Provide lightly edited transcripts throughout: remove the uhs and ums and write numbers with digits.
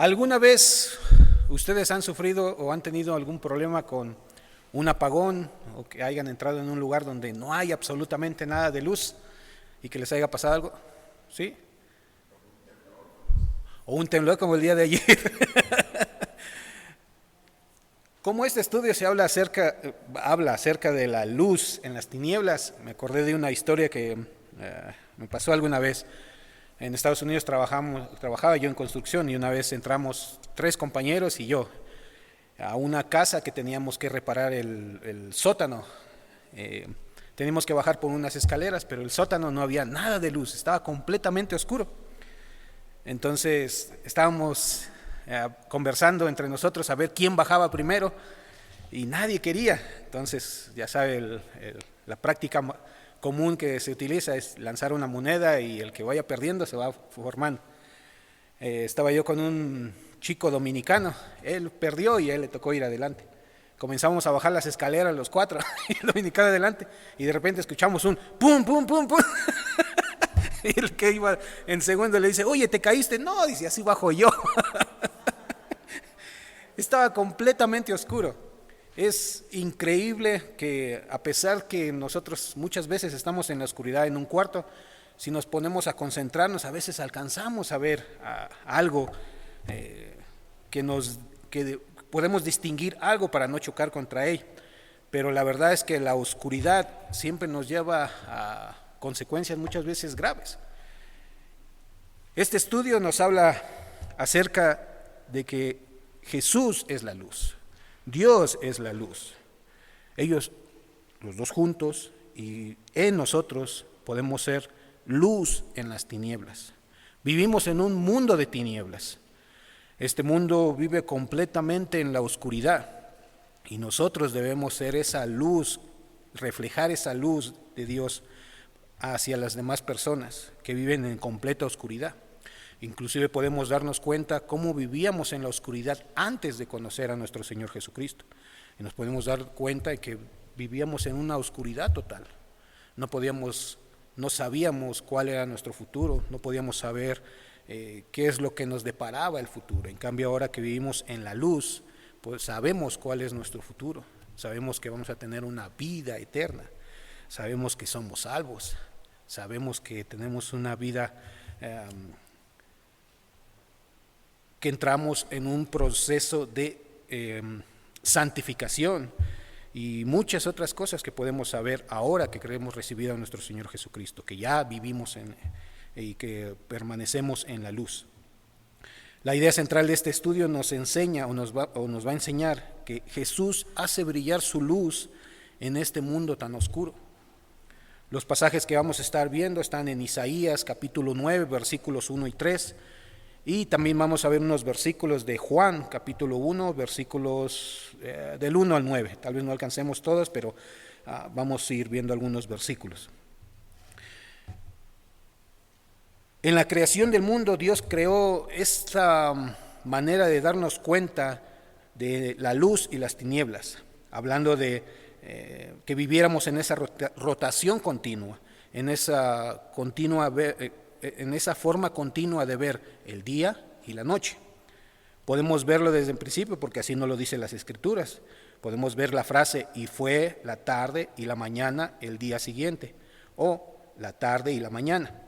¿Alguna vez ustedes han sufrido o han tenido algún problema con un apagón o que hayan entrado en un lugar donde no hay absolutamente nada de luz y que les haya pasado algo? ¿Sí? O un temblor como el día de ayer. Como este estudio se habla acerca de la luz en las tinieblas, me acordé de una historia que me pasó alguna vez. En Estados Unidos trabajaba yo en construcción y una vez entramos 3 compañeros y yo a una casa que teníamos que reparar el sótano. Teníamos que bajar por unas escaleras, pero el sótano no había nada de luz, estaba completamente oscuro. Entonces estábamos conversando entre nosotros a ver quién bajaba primero y nadie quería. Entonces ya sabe, la práctica común que se utiliza es lanzar una moneda y el que vaya perdiendo se va formando. Estaba yo con un chico dominicano, él perdió y a él le tocó ir adelante. Comenzamos a bajar las escaleras los 4 y el dominicano adelante y de repente escuchamos un pum, pum, pum, pum. Y el que iba en segundo le dice, oye, ¿te caíste? No, dice, así bajo yo. Estaba completamente oscuro. Es increíble que a pesar que nosotros muchas veces estamos en la oscuridad en un cuarto, si nos ponemos a concentrarnos, a veces alcanzamos a ver algo que podemos distinguir algo para no chocar contra él. Pero la verdad es que la oscuridad siempre nos lleva a consecuencias muchas veces graves. Este estudio nos habla acerca de que Jesús es la luz, Dios es la luz. Ellos, los dos juntos, y en nosotros podemos ser luz en las tinieblas. Vivimos en un mundo de tinieblas. Este mundo vive completamente en la oscuridad y nosotros debemos ser esa luz, reflejar esa luz de Dios hacia las demás personas que viven en completa oscuridad. Inclusive podemos darnos cuenta cómo vivíamos en la oscuridad antes de conocer a nuestro Señor Jesucristo. Y nos podemos dar cuenta de que vivíamos en una oscuridad total. No sabíamos cuál era nuestro futuro, no podíamos saber qué es lo que nos deparaba el futuro. En cambio, ahora que vivimos en la luz, pues sabemos cuál es nuestro futuro. Sabemos que vamos a tener una vida eterna. Sabemos que somos salvos. Sabemos que tenemos una vida que entramos en un proceso de santificación y muchas otras cosas que podemos saber ahora que hemos recibido a nuestro Señor Jesucristo, que ya vivimos y que permanecemos en la luz. La idea central de este estudio nos enseña o nos va a enseñar que Jesús hace brillar su luz en este mundo tan oscuro. Los pasajes que vamos a estar viendo están en Isaías capítulo 9, versículos 1 y 3, y también vamos a ver unos versículos de Juan capítulo 1, versículos del 1 al 9. Tal vez no alcancemos todos, pero vamos a ir viendo algunos versículos. En la creación del mundo, Dios creó esta manera de darnos cuenta de la luz y las tinieblas, hablando de que viviéramos en esa rotación continua, en esa forma continua de ver el día y la noche. Podemos verlo desde el principio porque así nos lo dicen las Escrituras. Podemos ver la frase, y fue la tarde y la mañana el día siguiente, o la tarde y la mañana,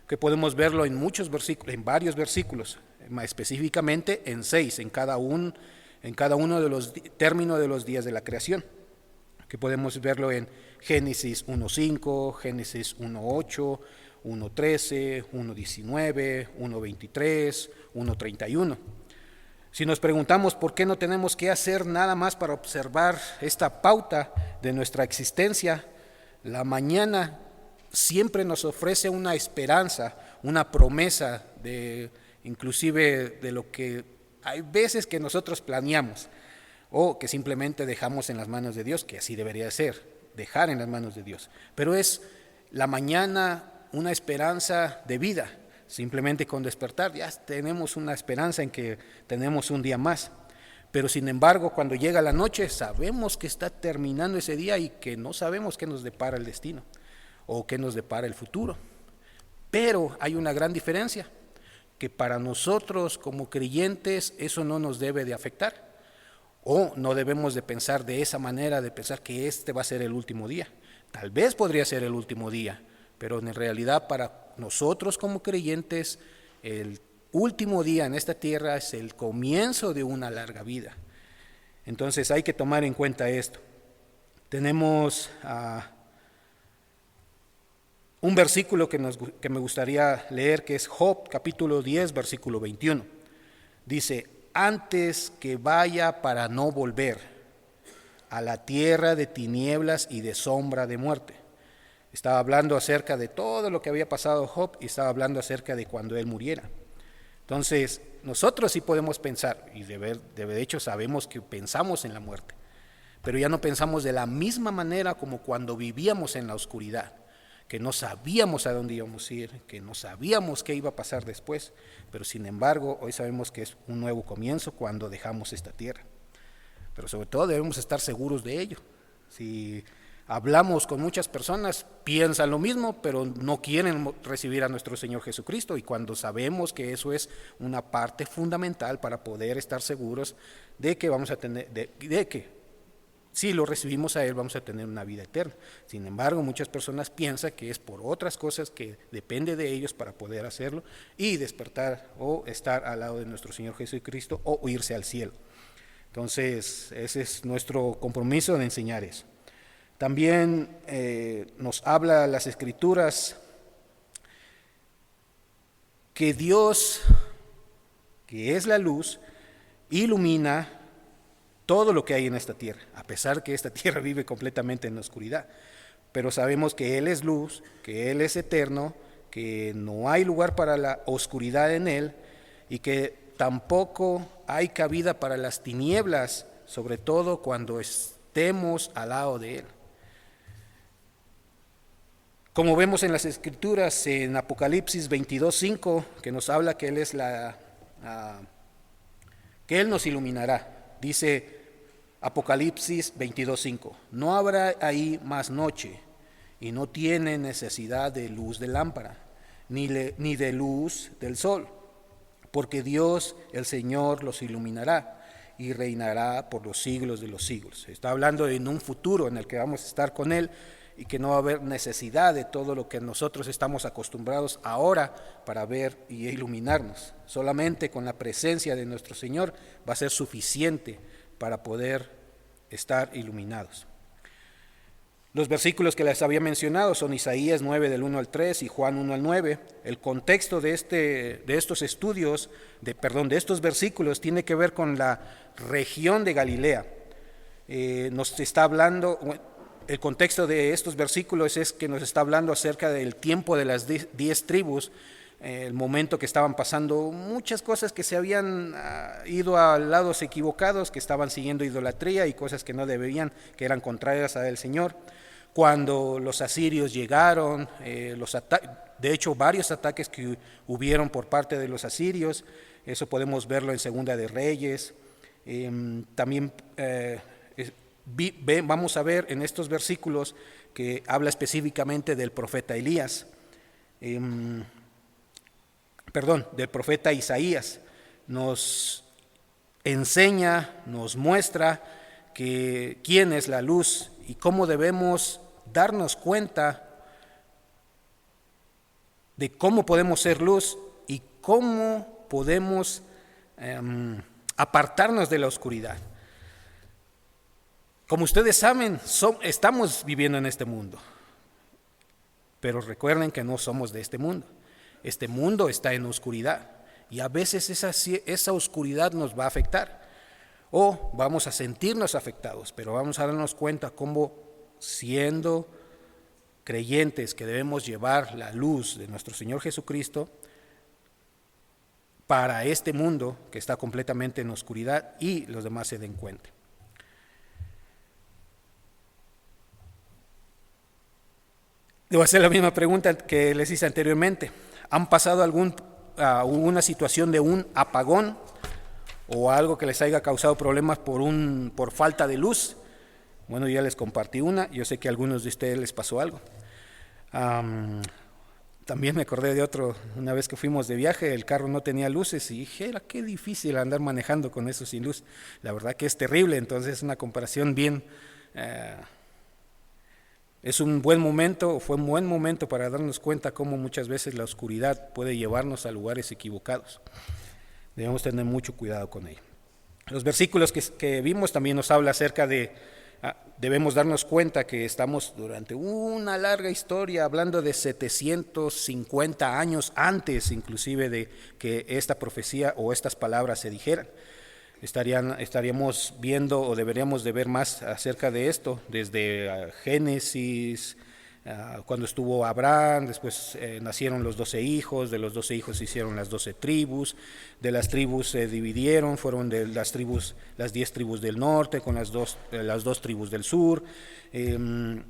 que podemos verlo en muchos versículos, en varios versículos, más específicamente en 6, en cada uno de los términos de los días de la creación, que podemos verlo en Génesis 1:5, Génesis 1:8, 1:13, 1:19, 1:23, 1:31. Si nos preguntamos por qué no tenemos que hacer nada más para observar esta pauta de nuestra existencia, la mañana siempre nos ofrece una esperanza, una promesa inclusive de lo que hay veces que nosotros planeamos o que simplemente dejamos en las manos de Dios, que así debería ser, dejar en las manos de Dios. Pero es la mañana una esperanza de vida, simplemente con despertar ya tenemos una esperanza en que tenemos un día más. Pero sin embargo, cuando llega la noche, sabemos que está terminando ese día y que no sabemos qué nos depara el destino o qué nos depara el futuro. Pero hay una gran diferencia. que para nosotros como creyentes eso no nos debe de afectar, o no debemos de pensar de esa manera, de pensar que este va a ser el último día. Tal vez podría ser el último día, pero en realidad para nosotros como creyentes el último día en esta tierra es el comienzo de una larga vida. Entonces hay que tomar en cuenta esto. Tenemos un versículo que me gustaría leer, que es Job capítulo 10, versículo 21. Dice: antes que vaya para no volver a la tierra de tinieblas y de sombra de muerte. Estaba hablando acerca de todo lo que había pasado Job y estaba hablando acerca de cuando él muriera. Entonces, nosotros sí podemos pensar, y de hecho sabemos que pensamos en la muerte, pero ya no pensamos de la misma manera como cuando vivíamos en la oscuridad, que no sabíamos a dónde íbamos a ir, que no sabíamos qué iba a pasar después, pero sin embargo hoy sabemos que es un nuevo comienzo cuando dejamos esta tierra. Pero sobre todo debemos estar seguros de ello. Si hablamos con muchas personas, piensan lo mismo, pero no quieren recibir a nuestro Señor Jesucristo, y cuando sabemos que eso es una parte fundamental para poder estar seguros de que vamos a tener, de que si lo recibimos a Él vamos a tener una vida eterna. Sin embargo, muchas personas piensan que es por otras cosas que depende de ellos para poder hacerlo y despertar o estar al lado de nuestro Señor Jesucristo o irse al cielo. Entonces, ese es nuestro compromiso de enseñar eso. También nos habla las Escrituras que Dios, que es la luz, ilumina todo lo que hay en esta tierra, a pesar que esta tierra vive completamente en la oscuridad. Pero sabemos que Él es luz, que Él es eterno, que no hay lugar para la oscuridad en Él y que tampoco hay cabida para las tinieblas, sobre todo cuando estemos al lado de Él. Como vemos en las Escrituras, en Apocalipsis 22:5, que nos habla que Él es que Él nos iluminará. Dice Apocalipsis 22:5, no habrá ahí más noche, y no tiene necesidad de luz de lámpara, ni de luz del sol, porque Dios, el Señor, los iluminará y reinará por los siglos de los siglos. Está hablando en un futuro en el que vamos a estar con Él y que no va a haber necesidad de todo lo que nosotros estamos acostumbrados ahora para ver y iluminarnos. Solamente con la presencia de nuestro Señor va a ser suficiente para poder estar iluminados. Los versículos que les había mencionado son Isaías 9 del 1 al 3 y Juan 1 al 9. El contexto de estos estudios, de estos versículos, tiene que ver con la región de Galilea. Nos está hablando, el contexto de estos versículos es que nos está hablando acerca del tiempo de las 10 tribus, el momento que estaban pasando muchas cosas que se habían ido a lados equivocados, que estaban siguiendo idolatría y cosas que no debían, que eran contrarias al Señor. Cuando los asirios llegaron, de hecho varios ataques que hubieron por parte de los asirios, eso podemos verlo en Segunda de Reyes. También vamos a ver en estos versículos que habla específicamente del profeta Elías, del profeta Isaías. Nos enseña, nos muestra que quién es la luz y cómo debemos darnos cuenta de cómo podemos ser luz y cómo podemos apartarnos de la oscuridad. Como ustedes saben, estamos viviendo en este mundo, pero recuerden que no somos de este mundo. Este mundo está en oscuridad y a veces esa oscuridad nos va a afectar o vamos a sentirnos afectados, pero vamos a darnos cuenta cómo, siendo creyentes que debemos llevar la luz de nuestro Señor Jesucristo para este mundo que está completamente en oscuridad y los demás se den cuenta. Debo hacer la misma pregunta que les hice anteriormente. ¿Han pasado alguna situación de un apagón o algo que les haya causado problemas por falta de luz? Bueno, ya les compartí una, yo sé que a algunos de ustedes les pasó algo. También me acordé de otro, una vez que fuimos de viaje, el carro no tenía luces y dije, qué difícil andar manejando con eso sin luz. La verdad que es terrible, entonces es una comparación bien, es un buen momento, fue un buen momento para darnos cuenta cómo muchas veces la oscuridad puede llevarnos a lugares equivocados. Debemos tener mucho cuidado con ello. Los versículos que vimos también nos habla acerca de, debemos darnos cuenta que estamos durante una larga historia, hablando de 750 años antes inclusive de que esta profecía o estas palabras se dijeran. Estaríamos viendo o deberíamos de ver más acerca de esto, desde Génesis, cuando estuvo Abraham, después nacieron los 12 hijos, de los 12 hijos se hicieron las 12 tribus, de las tribus se dividieron, fueron de las 10 tribus del norte con las dos tribus del sur, el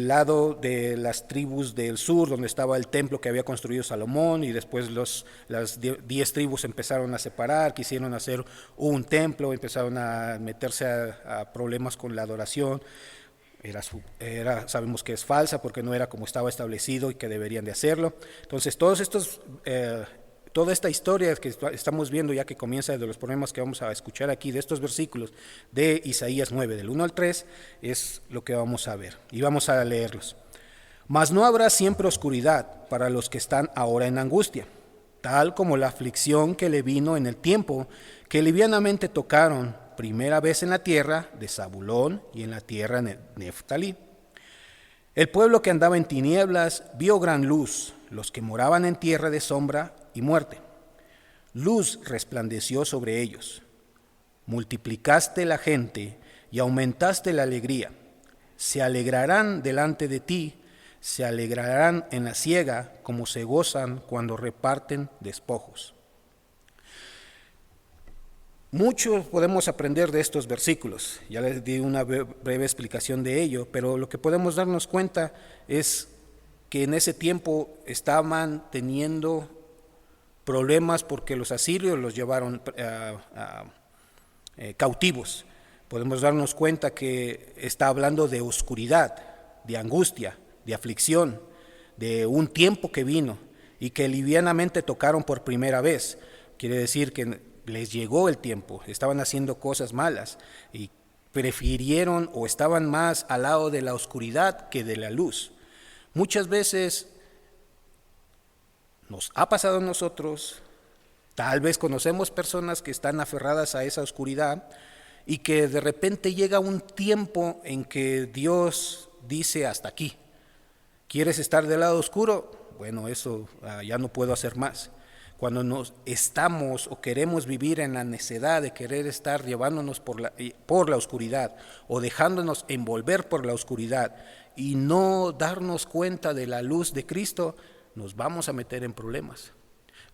lado de las tribus del sur, donde estaba el templo que había construido Salomón, y después las 10 tribus empezaron a separar, quisieron hacer un templo, empezaron a meterse a problemas con la adoración. Sabemos que es falsa porque no era como estaba establecido y que deberían de hacerlo. Entonces toda esta historia que estamos viendo, ya que comienza de los problemas que vamos a escuchar aquí, de estos versículos de Isaías 9, del 1 al 3, es lo que vamos a ver y vamos a leerlos. Mas no habrá siempre oscuridad para los que están ahora en angustia, tal como la aflicción que le vino en el tiempo que livianamente tocaron primera vez en la tierra de Zabulón y en la tierra de Neftalí. El pueblo que andaba en tinieblas vio gran luz, los que moraban en tierra de sombra y muerte. Luz resplandeció sobre ellos. Multiplicaste la gente y aumentaste la alegría. Se alegrarán delante de ti, se alegrarán en la siega como se gozan cuando reparten despojos. Mucho podemos aprender de estos versículos, ya les di una breve explicación de ello, pero lo que podemos darnos cuenta es que en ese tiempo estaban teniendo problemas porque los asirios los llevaron cautivos. Podemos darnos cuenta que está hablando de oscuridad, de angustia, de aflicción, de un tiempo que vino y que livianamente tocaron por primera vez. Quiere decir que les llegó el tiempo, estaban haciendo cosas malas y prefirieron o estaban más al lado de la oscuridad que de la luz. Muchas veces nos ha pasado a nosotros, tal vez conocemos personas que están aferradas a esa oscuridad y que de repente llega un tiempo en que Dios dice hasta aquí. ¿Quieres estar del lado oscuro? Bueno, eso ya no puedo hacer más. Cuando nos estamos o queremos vivir en la necedad de querer estar llevándonos por la oscuridad o dejándonos envolver por la oscuridad y no darnos cuenta de la luz de Cristo, nos vamos a meter en problemas.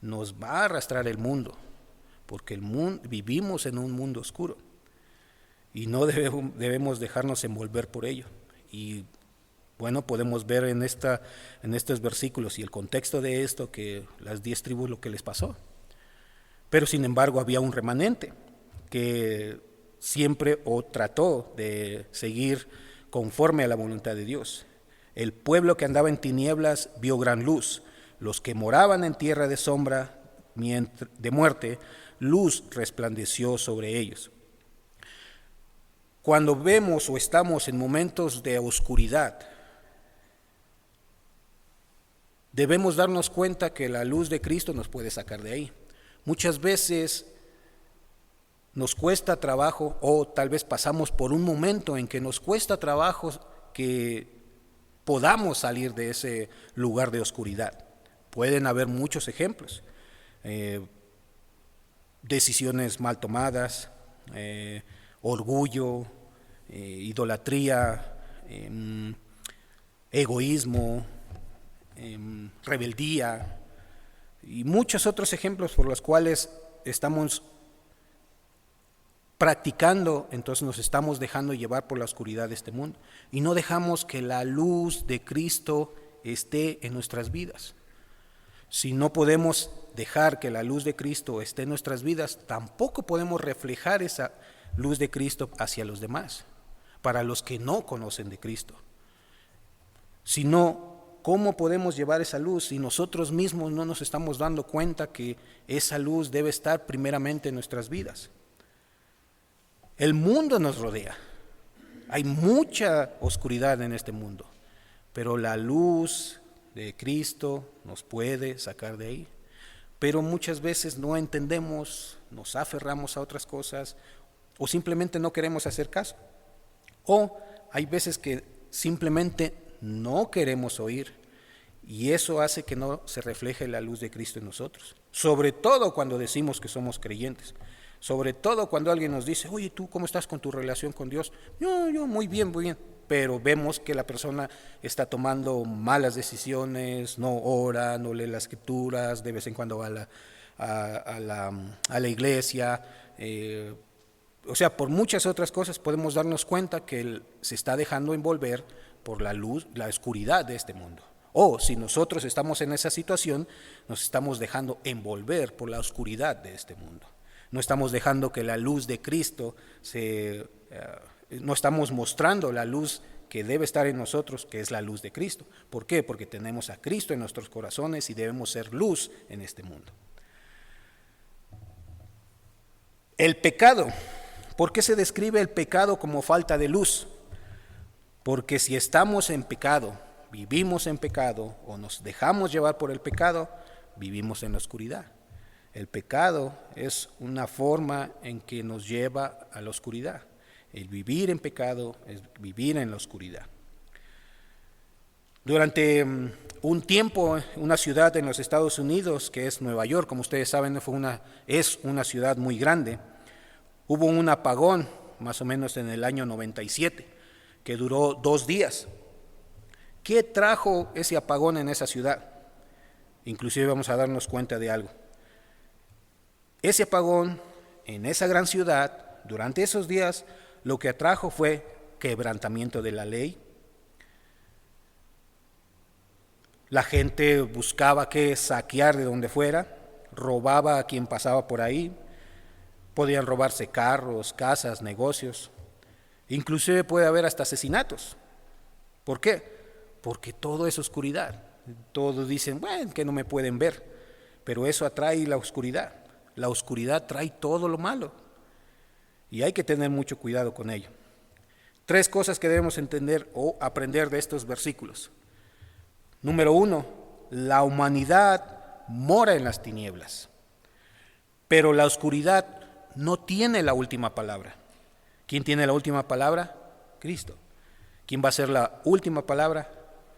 Nos va a arrastrar el mundo, porque vivimos en un mundo oscuro y no debemos dejarnos envolver por ello. Y bueno, podemos ver en estos versículos y el contexto de esto que las 10 tribus lo que les pasó. Pero sin embargo había un remanente que siempre trató de seguir conforme a la voluntad de Dios. El pueblo que andaba en tinieblas vio gran luz. Los que moraban en tierra de sombra, de muerte, luz resplandeció sobre ellos. Cuando vemos o estamos en momentos de oscuridad, debemos darnos cuenta que la luz de Cristo nos puede sacar de ahí. Muchas veces nos cuesta trabajo o tal vez pasamos por un momento en que nos cuesta trabajo que podamos salir de ese lugar de oscuridad. Pueden haber muchos ejemplos, decisiones mal tomadas, orgullo, idolatría, egoísmo, rebeldía y muchos otros ejemplos por los cuales estamos practicando, entonces nos estamos dejando llevar por la oscuridad de este mundo y no dejamos que la luz de Cristo esté en nuestras vidas. Si no podemos dejar que la luz de Cristo esté en nuestras vidas, tampoco podemos reflejar esa luz de Cristo hacia los demás, para los que no conocen de Cristo. Si no ¿cómo podemos llevar esa luz si nosotros mismos no nos estamos dando cuenta que esa luz debe estar primeramente en nuestras vidas? El mundo nos rodea. Hay mucha oscuridad en este mundo, pero la luz de Cristo nos puede sacar de ahí. Pero muchas veces no entendemos, nos aferramos a otras cosas o simplemente no queremos hacer caso. O hay veces que simplemente no queremos oír y eso hace que no se refleje la luz de Cristo en nosotros. Sobre todo cuando decimos que somos creyentes. Sobre todo cuando alguien nos dice, oye, ¿tú cómo estás con tu relación con Dios? Yo muy bien, muy bien. Pero vemos que la persona está tomando malas decisiones, no ora, no lee las escrituras, de vez en cuando va a la iglesia. O sea, por muchas otras cosas podemos darnos cuenta que él se está dejando envolver por la luz, la oscuridad de este mundo. O si nosotros estamos en esa situación, nos estamos dejando envolver por la oscuridad de este mundo. No estamos dejando que la luz de Cristo no estamos mostrando la luz que debe estar en nosotros, que es la luz de Cristo. ¿Por qué? Porque tenemos a Cristo en nuestros corazones y debemos ser luz en este mundo. El pecado. ¿Por qué se describe el pecado como falta de luz? Porque si estamos en pecado, vivimos en pecado o nos dejamos llevar por el pecado, vivimos en la oscuridad. El pecado es una forma en que nos lleva a la oscuridad. El vivir en pecado es vivir en la oscuridad. Durante un tiempo, una ciudad en los Estados Unidos, que es Nueva York, como ustedes saben, es una ciudad muy grande, hubo un apagón, más o menos en el año 97, que duró 2 días. ¿Qué trajo ese apagón en esa ciudad? Inclusive vamos a darnos cuenta de algo. Ese apagón en esa gran ciudad, durante esos días, lo que atrajo fue quebrantamiento de la ley. La gente buscaba que saquear de donde fuera, robaba a quien pasaba por ahí, podían robarse carros, casas, negocios, inclusive puede haber hasta asesinatos. ¿Por qué? Porque todo es oscuridad. Todos dicen, bueno, que no me pueden ver, pero eso atrae la oscuridad. La oscuridad trae todo lo malo y hay que tener mucho cuidado con ello. 3 cosas que debemos entender o aprender de estos versículos. Número 1, la humanidad mora en las tinieblas, pero la oscuridad no tiene la última palabra. ¿Quién tiene la última palabra? Cristo. ¿Quién va a ser la última palabra?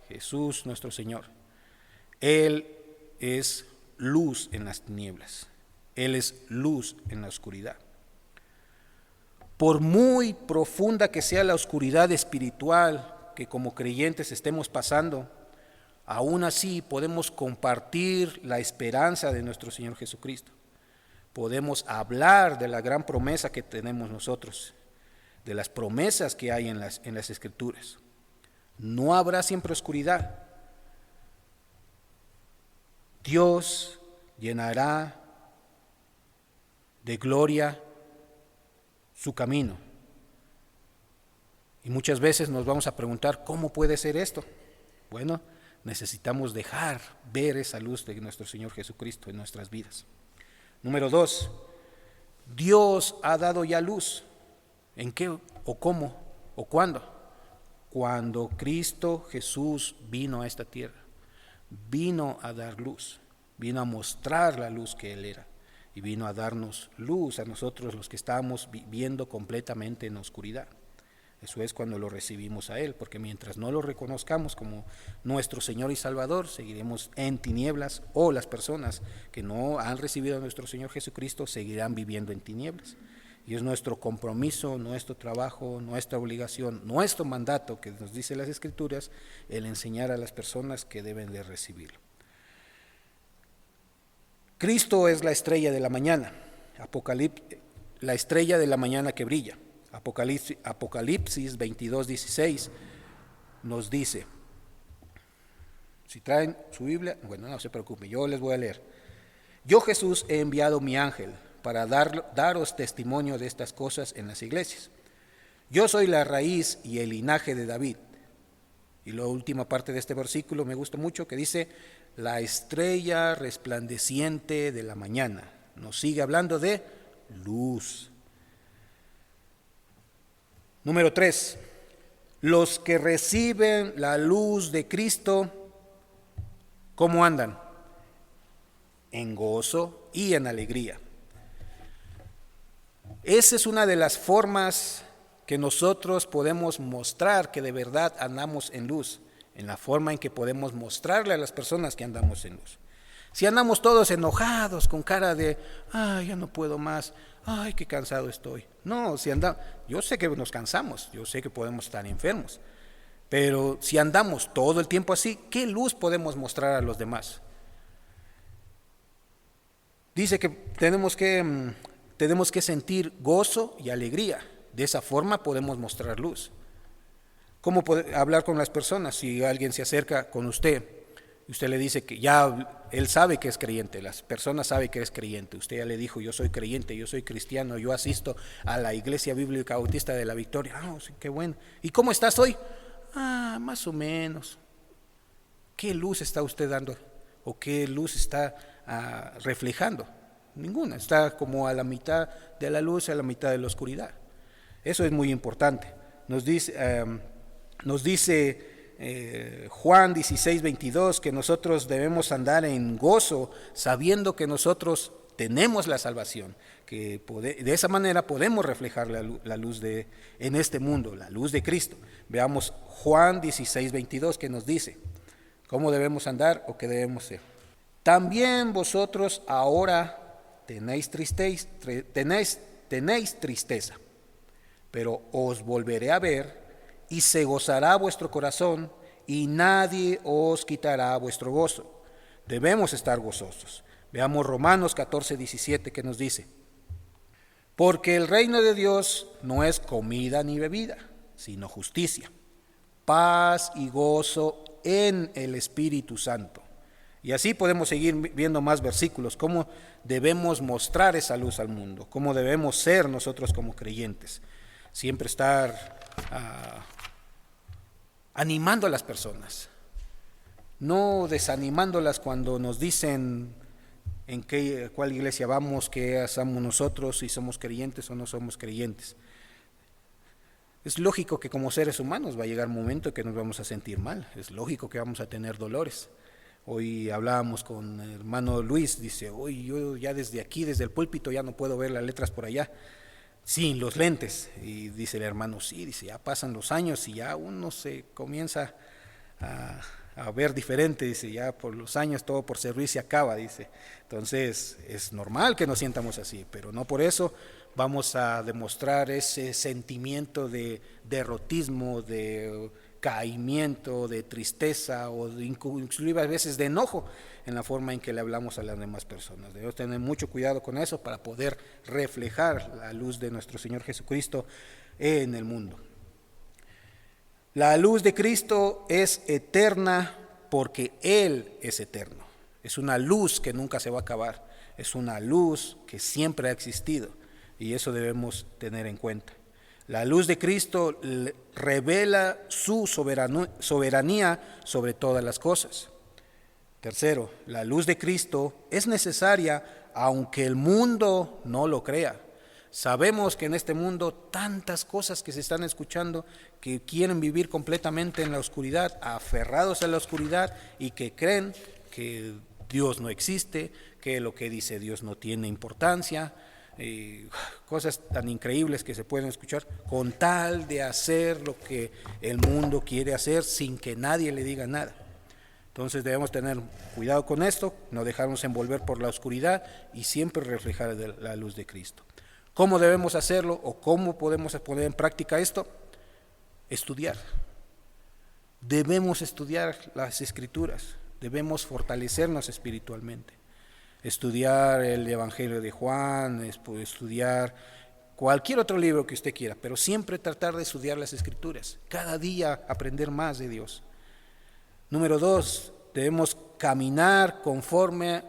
Jesús nuestro Señor. Él es luz en las tinieblas. Él es luz en la oscuridad. Por muy profunda que sea la oscuridad espiritual que como creyentes estemos pasando, aún así podemos compartir la esperanza de nuestro Señor Jesucristo. Podemos hablar de la gran promesa que tenemos nosotros, de las promesas que hay en las Escrituras. No habrá siempre oscuridad. Dios llenará de gloria su camino. Y muchas veces nos vamos a preguntar, ¿cómo puede ser esto? Bueno, necesitamos dejar ver esa luz de nuestro Señor Jesucristo en nuestras vidas. Número 2, Dios ha dado ya luz. ¿En qué o cómo o cuándo? Cuando Cristo Jesús vino a esta tierra, vino a dar luz, vino a mostrar la luz que Él era y vino a darnos luz a nosotros los que estábamos viviendo completamente en la oscuridad. Eso es cuando lo recibimos a Él, porque mientras no lo reconozcamos como nuestro Señor y Salvador, seguiremos en tinieblas, o las personas que no han recibido a nuestro Señor Jesucristo seguirán viviendo en tinieblas. Y es nuestro compromiso, nuestro trabajo, nuestra obligación, nuestro mandato que nos dice las Escrituras, el enseñar a las personas que deben de recibirlo. Cristo es la estrella de la mañana, la estrella de la mañana que brilla. Apocalipsis 22:16 nos dice, si traen su Biblia, bueno, no se preocupe, yo les voy a leer. Yo Jesús he enviado mi ángel para daros testimonio de estas cosas en las iglesias. Yo soy la raíz y el linaje de David, Y la última parte de este versículo me gusta mucho, que dice, la estrella resplandeciente de la mañana. Nos sigue hablando de luz. Número 3. Los que reciben la luz de Cristo, ¿cómo andan? En gozo y en alegría. Esa es una de las formas que nosotros podemos mostrar que de verdad andamos en luz, en la forma en que podemos mostrarle a las personas que andamos en luz. Si andamos todos enojados, con cara de, ay, ya no puedo más, ay, qué cansado estoy. No, yo sé que nos cansamos, yo sé que podemos estar enfermos, pero si andamos todo el tiempo así, ¿qué luz podemos mostrar a los demás? Dice que tenemos que sentir gozo y alegría. De esa forma podemos mostrar luz. ¿Cómo hablar con las personas? Si alguien se acerca con usted y usted le dice que ya él sabe que es creyente, las personas saben que es creyente, usted ya le dijo, yo soy creyente, yo soy cristiano, yo asisto a la Iglesia Bíblica Bautista de la Victoria. Ah, sí, qué bueno. ¿Y cómo estás hoy? Ah, más o menos. ¿Qué luz está usted dando? ¿O qué luz está reflejando? Ninguna, está como a la mitad de la luz, a la mitad de la oscuridad. Eso es muy importante. Nos dice Juan 16:22 que nosotros debemos andar en gozo, sabiendo que nosotros tenemos la salvación, que de esa manera podemos reflejar la luz en este mundo, la luz de Cristo. Veamos Juan 16:22 que nos dice cómo debemos andar o qué debemos ser. También vosotros ahora tenéis tristeza, pero os volveré a ver y se gozará vuestro corazón y nadie os quitará vuestro gozo. Debemos estar gozosos. Veamos Romanos 14:17 que nos dice, porque el reino de Dios no es comida ni bebida, sino justicia, paz y gozo en el Espíritu Santo. Y así podemos seguir viendo más versículos, cómo debemos mostrar esa luz al mundo, cómo debemos ser nosotros como creyentes. Siempre estar animando a las personas, no desanimándolas cuando nos dicen cuál iglesia vamos, qué hacemos nosotros, si somos creyentes o no somos creyentes. Es lógico que como seres humanos va a llegar un momento en que nos vamos a sentir mal, es lógico que vamos a tener dolores. Hoy hablábamos con el hermano Luis, dice, hoy yo ya desde aquí, desde el púlpito, ya no puedo ver las letras por allá, sin los lentes. Y dice el hermano, sí, dice, ya pasan los años y ya uno se comienza a ver diferente, dice, ya por los años todo por servir se acaba, dice. Entonces es normal que nos sientamos así, pero no por eso vamos a demostrar ese sentimiento de derrotismo, de caimiento, de tristeza o inclusive a veces de enojo en la forma en que le hablamos a las demás personas. Debemos tener mucho cuidado con eso para poder reflejar la luz de nuestro Señor Jesucristo en el mundo. La luz de Cristo es eterna porque Él es eterno. Es una luz que nunca se va a acabar, es una luz que siempre ha existido y eso debemos tener en cuenta. La luz de Cristo revela su soberanía sobre todas las cosas. Tercero, la luz de Cristo es necesaria aunque el mundo no lo crea. Sabemos que en este mundo tantas cosas que se están escuchando que quieren vivir completamente en la oscuridad, aferrados a la oscuridad y que creen que Dios no existe, que lo que dice Dios no tiene importancia. Cosas tan increíbles que se pueden escuchar con tal de hacer lo que el mundo quiere hacer sin que nadie le diga nada. Entonces debemos tener cuidado con esto, no dejarnos envolver por la oscuridad y siempre reflejar la luz de Cristo. ¿Cómo debemos hacerlo o cómo podemos poner en práctica esto? Estudiar. Debemos estudiar las Escrituras, debemos fortalecernos espiritualmente. Estudiar el Evangelio de Juan, estudiar cualquier otro libro que usted quiera, pero siempre tratar de estudiar las Escrituras, cada día aprender más de Dios. Número 2, debemos caminar conforme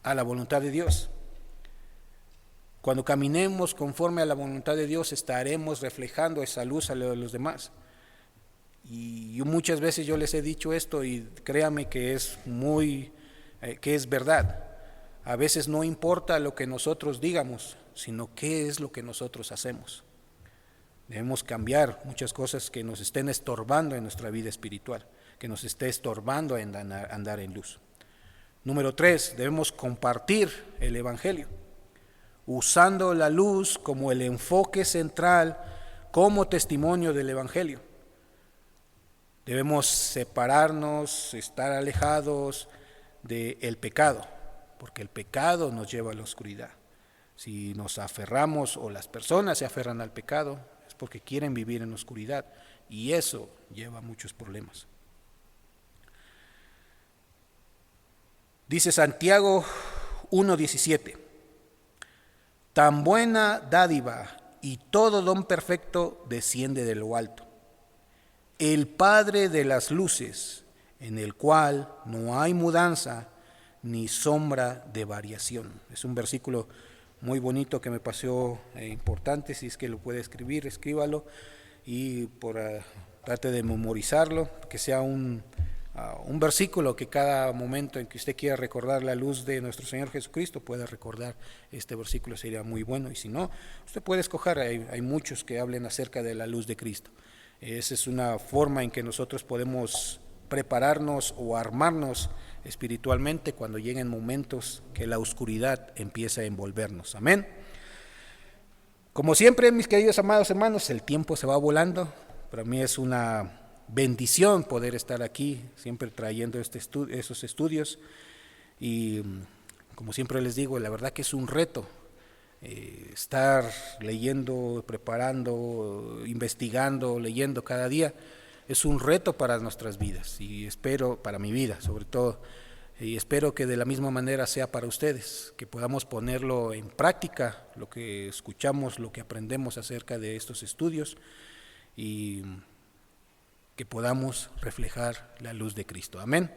a la voluntad de Dios. Cuando caminemos conforme a la voluntad de Dios, estaremos reflejando esa luz a los demás. Y yo muchas veces yo les he dicho esto y créanme que es que es verdad. A veces no importa lo que nosotros digamos, sino qué es lo que nosotros hacemos. Debemos cambiar muchas cosas que nos estén estorbando en nuestra vida espiritual, que nos esté estorbando en andar en luz. Número 3, debemos compartir el Evangelio, usando la luz como el enfoque central, como testimonio del Evangelio. Debemos separarnos, estar alejados del pecado, porque el pecado nos lleva a la oscuridad. Si nos aferramos o las personas se aferran al pecado, es porque quieren vivir en la oscuridad y eso lleva a muchos problemas. Dice Santiago 1:17, tan buena dádiva y todo don perfecto desciende de lo alto, el Padre de las luces, en el cual no hay mudanza ni sombra de variación. Es un versículo muy bonito que me pareció importante. Si es que lo puede escribir, escríbalo y trate de memorizarlo, que sea un versículo que cada momento en que usted quiera recordar la luz de nuestro Señor Jesucristo pueda recordar este versículo, sería muy bueno. Y si no, usted puede escoger, hay muchos que hablen acerca de la luz de Cristo. Esa es una forma en que nosotros podemos prepararnos o armarnos espiritualmente cuando lleguen momentos que la oscuridad empieza a envolvernos. Amén. Como siempre, mis queridos amados hermanos, el tiempo se va volando. Para mí es una bendición poder estar aquí, siempre trayendo esos estudios. Y como siempre les digo, la verdad que es un reto estar leyendo, preparando, investigando, leyendo cada día. Es un reto para nuestras vidas y espero, para mi vida sobre todo, y espero que de la misma manera sea para ustedes, que podamos ponerlo en práctica, lo que escuchamos, lo que aprendemos acerca de estos estudios y que podamos reflejar la luz de Cristo. Amén.